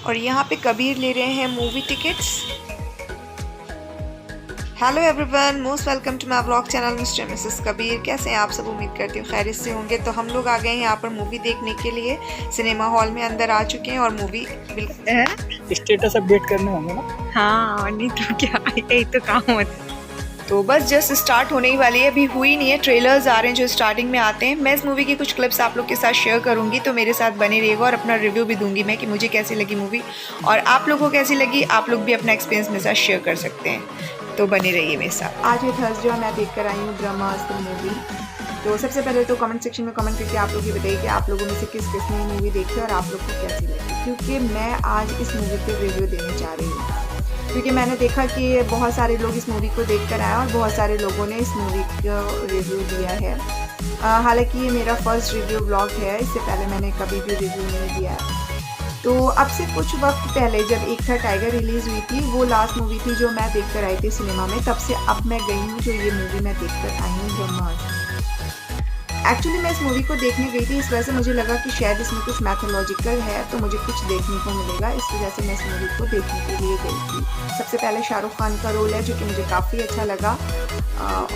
और यहाँ पे कबीर ले रहे हैं movie tickets. Hello everyone, most welcome to my vlog channel Mr Mrs Kabir. कैसे हैं आप सब? उम्मीद करती हूँ खैरियत से होंगे। तो हम लोग आ गए हैं यहाँ पर मूवी देखने के लिए। सिनेमा हॉल में अंदर आ चुके हैं और मूवी स्टेटस अपडेट करने होंगे ना। हाँ, और नहीं तो क्या, यही तो काम होता है। तो बस जस्ट स्टार्ट होने ही वाली है, अभी हुई नहीं है। ट्रेलर्स आ रहे हैं जो स्टार्टिंग में आते हैं। मैं इस मूवी की कुछ क्लिप्स आप लोग के साथ शेयर करूंगी, तो मेरे साथ बने रहिएगा और अपना रिव्यू भी दूंगी मैं कि मुझे कैसी लगी मूवी और आप लोगों को कैसी लगी। आप लोग भी अपना एक्सपीरियंस मेरे साथ शेयर कर सकते हैं, तो बने रहिए मेरे साथ। आज है थर्सडे और मैं देख कर आई हूँ ब्रह्मास्त्र मूवी। तो सबसे पहले तो कमेंट सेक्शन में कमेंट करके आप लोग ये बताइए कि आप लोगों में से किस किस ने मूवी देखी और आप लोग को कैसी लगी, क्योंकि मैं आज इस मूवी पे रिव्यू देने जा रही हूँ। क्योंकि मैंने देखा कि बहुत सारे लोग इस मूवी को देख कर आए और बहुत सारे लोगों ने इस मूवी का रिव्यू दिया है। हालांकि ये मेरा फर्स्ट रिव्यू ब्लॉग है, इससे पहले मैंने कभी भी रिव्यू नहीं दिया है। तो अब से कुछ वक्त पहले जब एक था टाइगर रिलीज़ हुई थी, वो लास्ट मूवी थी जो मैं देख कर आई थी सिनेमा में। तब से अब मैं गई हूँ जो ये मूवी मैं देख कर आई हूँ ब्रह्मास्त्र। एक्चुअली मैं इस मूवी को देखने गई थी, इस वजह से मुझे लगा कि शायद इसमें कुछ मैथोलॉजिकल है, तो मुझे कुछ देखने को मिलेगा, इस वजह से मैं इस मूवी को देखने के लिए गई थी। सबसे पहले शाहरुख खान का रोल है जो कि मुझे काफ़ी अच्छा लगा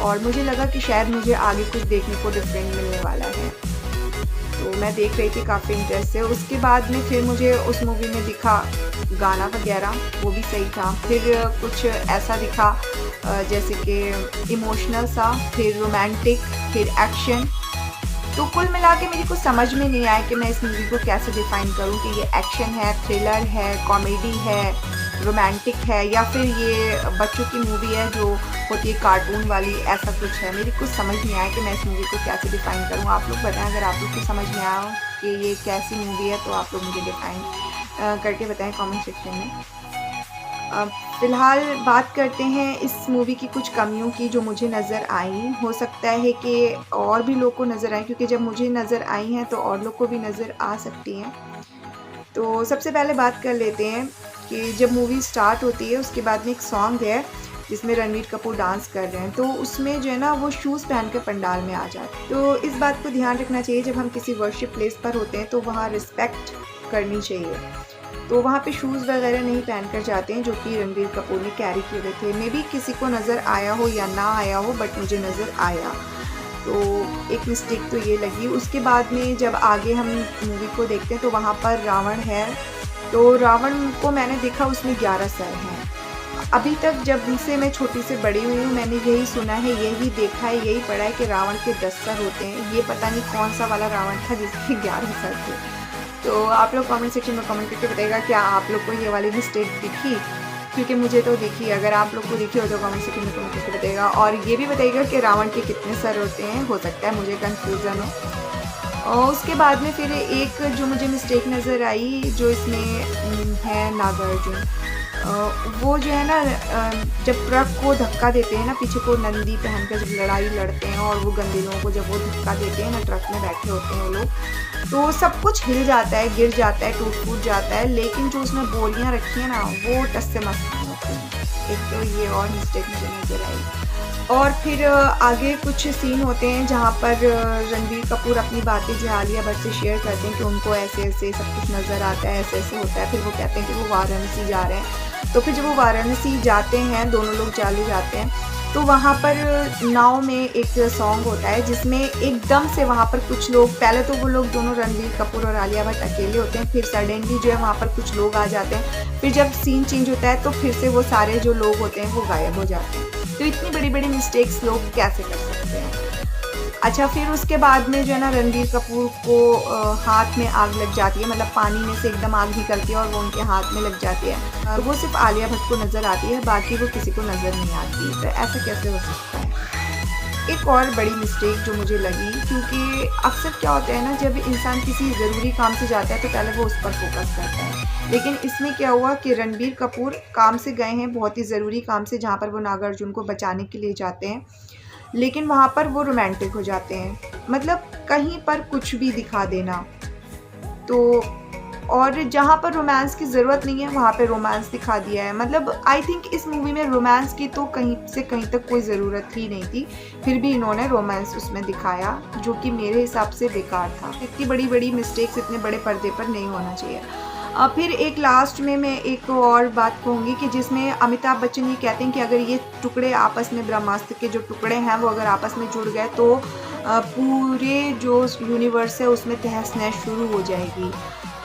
और मुझे लगा कि शायद मुझे आगे कुछ देखने को डिफरेंट मिलने वाला है, तो मैं देख रही थी काफ़ी इंटरेस्ट से। उसके बाद में फिर मुझे उस मूवी में दिखा गाना वगैरह, वो भी सही था। फिर कुछ ऐसा दिखा जैसे कि इमोशनल सा, फिर रोमांटिक, फिर एक्शन। तो कुल मिला के मेरे को समझ में नहीं आया कि मैं इस मूवी को कैसे डिफ़ाइन करूं कि ये एक्शन है, थ्रिलर है, कॉमेडी है, रोमांटिक है, या फिर ये बच्चों की मूवी है जो होती है कार्टून वाली, ऐसा कुछ है। मेरे को समझ नहीं आया कि मैं इस मूवी को कैसे डिफ़ाइन करूं। आप लोग बताएं, अगर आप लोग को समझ में आया कि ये कैसी मूवी है तो आप लोग मुझे डिफ़ाइन करके बताएं कमेंट सेक्शन में। फ़िलहाल बात करते हैं इस मूवी की कुछ कमियों की जो मुझे नज़र आई। हो सकता है कि और भी लोग को नज़र आए, क्योंकि जब मुझे नज़र आई हैं तो और लोग को भी नज़र आ सकती हैं। तो सबसे पहले बात कर लेते हैं कि जब मूवी स्टार्ट होती है उसके बाद में एक सॉन्ग है जिसमें रणवीर कपूर डांस कर रहे हैं, तो उसमें जो है ना वो शूज़ पहन के पंडाल में आ जाते हैं। तो इस बात को ध्यान रखना चाहिए, जब हम किसी वर्शिप प्लेस पर होते हैं तो वहाँ रिस्पेक्ट करनी चाहिए। तो वहाँ पे शूज़ वगैरह नहीं पहन कर जाते हैं, जो कि रणबीर कपूर ने कैरी किए हुए थे। मे बी किसी को नज़र आया हो या ना आया हो, बट मुझे नज़र आया, तो एक मिस्टेक तो ये लगी। उसके बाद में जब आगे हम मूवी को देखते हैं तो वहाँ पर रावण है, तो रावण को मैंने देखा उसमें 11 सर हैं। अभी तक जब से मैं छोटी से बड़ी हुई हूँ मैंने यही सुना है, यही देखा है, यही पढ़ा है कि रावण के 10 सर होते हैं। ये पता नहीं कौन सा वाला रावण था जिसके 11 सर थे। तो आप लोग कमेंट सेक्शन में कमेंट करके बताइएगा क्या आप लोग को ये वाली मिस्टेक दिखी, क्योंकि मुझे तो दिखी। अगर आप लोग को दिखी हो तो कमेंट सेक्शन में कमेंट करके बताइएगा। और ये भी बताइएगा कि रावण के कितने सर होते हैं, हो सकता है मुझे कन्फ्यूज़न हो। और उसके बाद में फिर एक जो मुझे मिस्टेक नज़र आई जो इसमें है नागार्जुन, वो जो है ना जब ट्रक को धक्का देते हैं ना, पीछे को नंदी पहनकर जब लड़ाई लड़ते हैं और वो गंदे लोगों को जब वो धक्का देते हैं ना, ट्रक में बैठे होते हैं वो लोग, तो सब कुछ हिल जाता है, गिर जाता है, टूट फूट जाता है, लेकिन जो उसमें बोलियां रखी हैं ना वो टस से मस नहीं होती हैं। एक तो ये और मिस्टेक मुझे नज़र आई। और फिर आगे कुछ सीन होते हैं जहाँ पर रणबीर कपूर अपनी बातें जो आलिया भट्ट से शेयर करते हैं कि उनको ऐसे ऐसे सब कुछ नज़र आता है, ऐसे ऐसे होता है। फिर वो कहते हैं कि वो वाराणसी जा रहे हैं, तो फिर जब वो वाराणसी जाते हैं, दोनों लोग चले जाते हैं, तो वहाँ पर नाव में एक सॉन्ग होता है जिसमें एकदम से वहाँ पर कुछ लोग, पहले तो वो लोग दोनों रणबीर कपूर और आलिया भट्ट अकेले होते हैं, फिर सडनली जो है वहाँ पर कुछ लोग आ जाते हैं। फिर जब सीन चेंज होता है तो फिर से वो सारे जो लोग होते हैं वो गायब हो जाते हैं। तो इतनी बड़ी बड़ी मिस्टेक्स लोग कैसे कर सकते हैं। अच्छा, फिर उसके बाद में जो है ना रणबीर कपूर को हाथ में आग लग जाती है, मतलब पानी में से एकदम आग निकलती है और वो उनके हाथ में लग जाती है। वो सिर्फ आलिया भट्ट को नज़र आती है, बाकी वो किसी को नज़र नहीं आती। तो ऐसा कैसे हो सकता है। एक और बड़ी मिस्टेक जो मुझे लगी, क्योंकि अक्सर क्या होता है ना, जब इंसान किसी ज़रूरी काम से जाता है तो पहले वो उस पर फोकस करता है, लेकिन इसमें क्या हुआ कि रणबीर कपूर काम से गए हैं, बहुत ही ज़रूरी काम से, जहाँ पर वो नागार्जुन को बचाने के लिए जाते हैं, लेकिन वहाँ पर वो रोमांटिक हो जाते हैं। मतलब कहीं पर कुछ भी दिखा देना, तो और जहाँ पर रोमांस की ज़रूरत नहीं है वहाँ पे रोमांस दिखा दिया है। मतलब आई थिंक इस मूवी में रोमांस की तो कहीं से कहीं तक कोई ज़रूरत ही नहीं थी, फिर भी इन्होंने रोमांस उसमें दिखाया जो कि मेरे हिसाब से बेकार था। इतनी बड़ी बड़ी मिस्टेक्स इतने बड़े पर्दे पर नहीं होना चाहिए। फिर एक लास्ट में मैं एक और बात कहूँगी कि जिसमें अमिताभ बच्चन ये कहते हैं कि अगर ये टुकड़े आपस में, ब्रह्मास्त्र के जो टुकड़े हैं वो अगर आपस में जुड़ गए तो पूरे जो यूनिवर्स है उसमें तहस नहस शुरू हो जाएगी।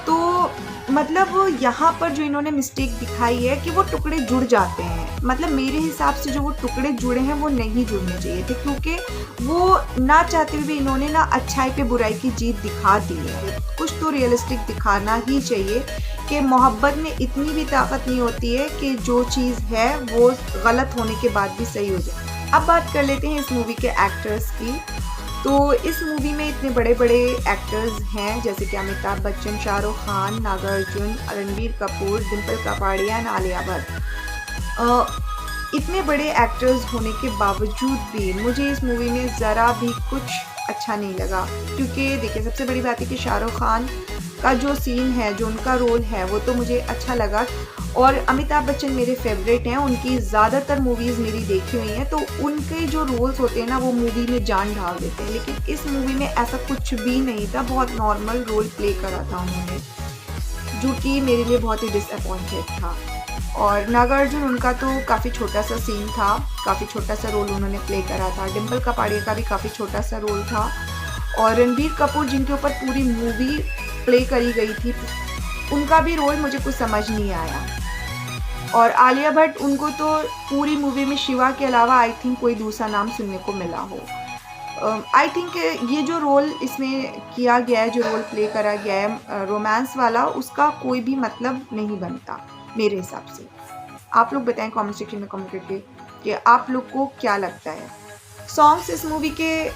तो मतलब यहाँ पर जो इन्होंने मिस्टेक दिखाई है कि वो टुकड़े जुड़ जाते हैं, मतलब मेरे हिसाब से जो वो टुकड़े जुड़े हैं वो नहीं जुड़ने चाहिए थे, क्योंकि वो ना चाहते हुए भी इन्होंने ना अच्छाई पे बुराई की जीत दिखा दी है। कुछ तो रियलिस्टिक दिखाना ही चाहिए कि मोहब्बत में इतनी भी ताकत नहीं होती है कि जो चीज़ है वो गलत होने के बाद भी सही हो जाए। अब बात कर लेते हैं इस मूवी के एक्टर्स की। तो इस मूवी में इतने बड़े बड़े एक्टर्स हैं जैसे कि अमिताभ बच्चन, शाहरुख खान, नागार्जुन, रणबीर कपूर, डिम्पल कपाड़िया, आलिया भट्ट। इतने बड़े एक्टर्स होने के बावजूद भी मुझे इस मूवी में ज़रा भी कुछ अच्छा नहीं लगा, क्योंकि देखिए सबसे बड़ी बात है कि शाहरुख खान का जो सीन है, जो उनका रोल है वो तो मुझे अच्छा लगा, और अमिताभ बच्चन मेरे फेवरेट हैं, उनकी ज़्यादातर मूवीज़ मेरी देखी हुई हैं, तो उनके जो रोल्स होते हैं ना वो मूवी में जान डाल देते हैं। लेकिन इस मूवी में ऐसा कुछ भी नहीं था, बहुत नॉर्मल रोल प्ले करा था उन्होंने, जो कि मेरे लिए बहुत ही डिसअपॉइंटेड था। और नागार्जुन, उनका तो काफ़ी छोटा सा सीन था, काफ़ी छोटा सा रोल उन्होंने प्ले करा था। डिम्पल कपाड़िया का भी काफ़ी छोटा सा रोल था, और रणबीर कपूर जिनके ऊपर पूरी मूवी प्ले करी गई थी, उनका भी रोल मुझे कुछ समझ नहीं आया। और आलिया भट्ट, उनको तो पूरी मूवी में शिवा के अलावा आई थिंक कोई दूसरा नाम सुनने को मिला हो। आई थिंक ये जो रोल इसमें किया गया है, जो रोल प्ले करा गया है रोमांस वाला, उसका कोई भी मतलब नहीं बनता मेरे हिसाब से। आप लोग बताएं कमेंट सेक्शन में कमेंट करके कि आप लोग को क्या लगता है। सॉन्ग्स इस मूवी के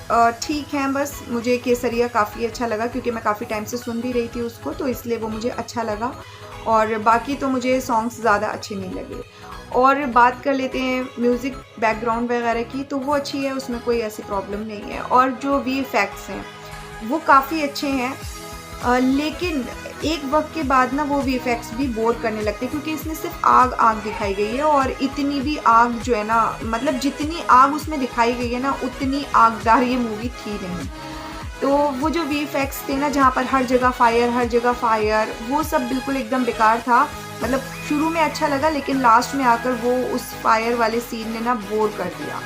ठीक हैं, बस मुझे केसरिया काफ़ी अच्छा लगा क्योंकि मैं काफ़ी टाइम से सुन भी रही थी उसको, तो इसलिए वो मुझे अच्छा लगा, और बाकी तो मुझे सॉन्ग्स ज़्यादा अच्छे नहीं लगे। और बात कर लेते हैं म्यूज़िक बैकग्राउंड वगैरह की, तो वो अच्छी है, उसमें कोई ऐसी प्रॉब्लम नहीं है। और जो VFX हैं वो काफ़ी अच्छे हैं, लेकिन एक वक्त के बाद ना वो VFX भी बोर करने लगते हैं, क्योंकि इसमें सिर्फ आग आग दिखाई गई है, और इतनी भी आग जो है ना, मतलब जितनी आग उसमें दिखाई गई है ना उतनी आगदार ये मूवी थी नहीं। तो वो जो VFX थे ना, जहाँ पर हर जगह फायर, वो सब बिल्कुल एकदम बेकार था। मतलब शुरू में अच्छा लगा, लेकिन लास्ट में आकर वो उस फायर वाले सीन ने ना बोर कर दिया।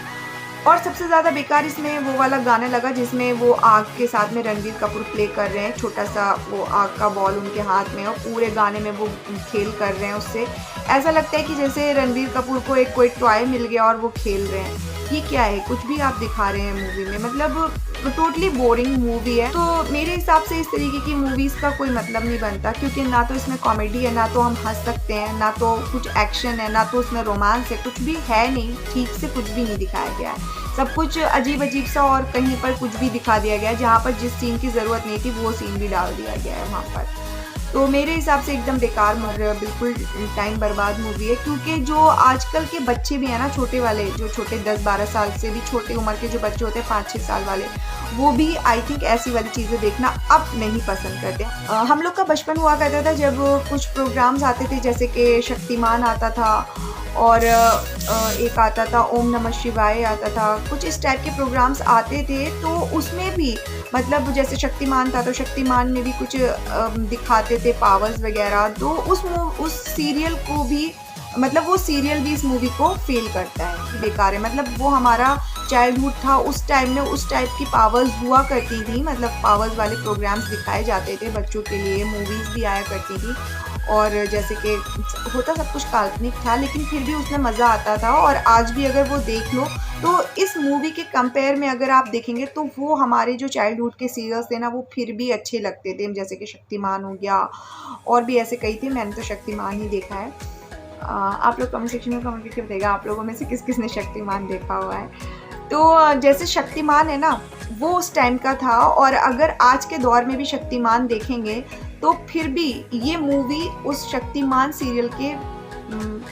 और सबसे ज़्यादा बेकार इसमें वो वाला गाना लगा जिसमें वो आग के साथ में रणबीर कपूर प्ले कर रहे हैं, छोटा सा वो आग का बॉल उनके हाथ में, और पूरे गाने में वो खेल कर रहे हैं उससे। ऐसा लगता है कि जैसे रणबीर कपूर को एक कोई टॉय मिल गया और वो खेल रहे हैं। ये क्या है, कुछ भी आप दिखा रहे हैं मूवी में, मतलब टोटली बोरिंग मूवी है। तो मेरे हिसाब से इस तरीके की मूवीज़ का कोई मतलब नहीं बनता, क्योंकि ना तो इसमें कॉमेडी है, ना तो हम हंस सकते हैं, ना तो कुछ एक्शन है, ना तो उसमें रोमांस है, कुछ भी है नहीं, ठीक से कुछ भी नहीं दिखाया गया है। सब कुछ अजीब अजीब सा, और कहीं पर कुछ भी दिखा दिया गया है, जहाँ पर जिस सीन की ज़रूरत नहीं थी वो सीन भी डाल दिया गया है वहाँ पर। तो मेरे हिसाब से एकदम बेकार, बिल्कुल टाइम बर्बाद मूवी है, क्योंकि जो आजकल के बच्चे भी हैं ना, छोटे वाले, जो छोटे 10-12 साल से भी छोटे उम्र के जो बच्चे होते हैं, 5-6 साल वाले, वो भी आई थिंक ऐसी वाली चीज़ें देखना अब नहीं पसंद करते। हम लोग का बचपन हुआ करता था जब कुछ प्रोग्राम्स आते थे, जैसे कि शक्तिमान आता था, और एक आता था ओम नमः शिवाय आता था, कुछ इस टाइप के प्रोग्राम्स आते थे। तो उसमें भी मतलब जैसे शक्तिमान था, तो शक्तिमान में भी कुछ दिखाते थे पावर्स वगैरह, तो उस सीरियल को भी, मतलब वो सीरियल भी इस मूवी को फेल करता है, बेकार है। मतलब वो हमारा चाइल्डहुड था, उस टाइम में उस टाइप की पावर्स हुआ करती थी, मतलब पावर्स वाले प्रोग्राम्स दिखाए जाते थे बच्चों के लिए, मूवीज़ भी आया करती थी, और जैसे कि होता सब कुछ काल्पनिक था, लेकिन फिर भी उसमें मज़ा आता था। और आज भी अगर वो देख लो तो इस मूवी के कंपेयर में अगर आप देखेंगे तो वो हमारे जो चाइल्डहुड के सीरियल्स थे ना, वो फिर भी अच्छे लगते थे, जैसे कि शक्तिमान हो गया, और भी ऐसे कई थे, मैंने तो शक्तिमान ही देखा है। आप लोग कमेंट सेक्शन में कमेंट करके बताइएगा आप लोगों में से किस किस ने शक्तिमान देखा हुआ है। तो जैसे शक्तिमान है ना, वो उस टाइम का था, और अगर आज के दौर में भी शक्तिमान देखेंगे तो फिर भी ये मूवी उस शक्तिमान सीरियल के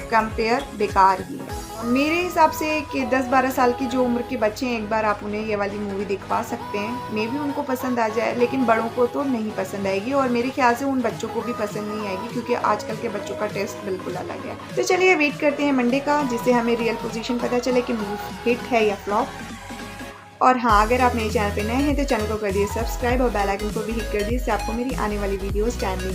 कंपेयर बेकार ही है मेरे हिसाब से। कि 10-12 साल की जो उम्र के बच्चे हैं, एक बार आप उन्हें ये वाली मूवी दिखवा सकते हैं, मे भी उनको पसंद आ जाए, लेकिन बड़ों को तो नहीं पसंद आएगी, और मेरे ख्याल से उन बच्चों को भी पसंद नहीं आएगी, क्योंकि आजकल के बच्चों का टेस्ट बिल्कुल अलग है। तो चलिए वेट करते हैं मंडे का, जिससे हमें रियल पोजीशन पता चले कि मूवी हिट है या फ्लॉप। और हाँ, अगर आप मेरे चैनल पर नए हैं तो चैनल को कर दिए सब्सक्राइब, और बेल आइकन को भी हिट कर दिए, इससे आपको मेरी आने वाली वीडियोज़ टाइमली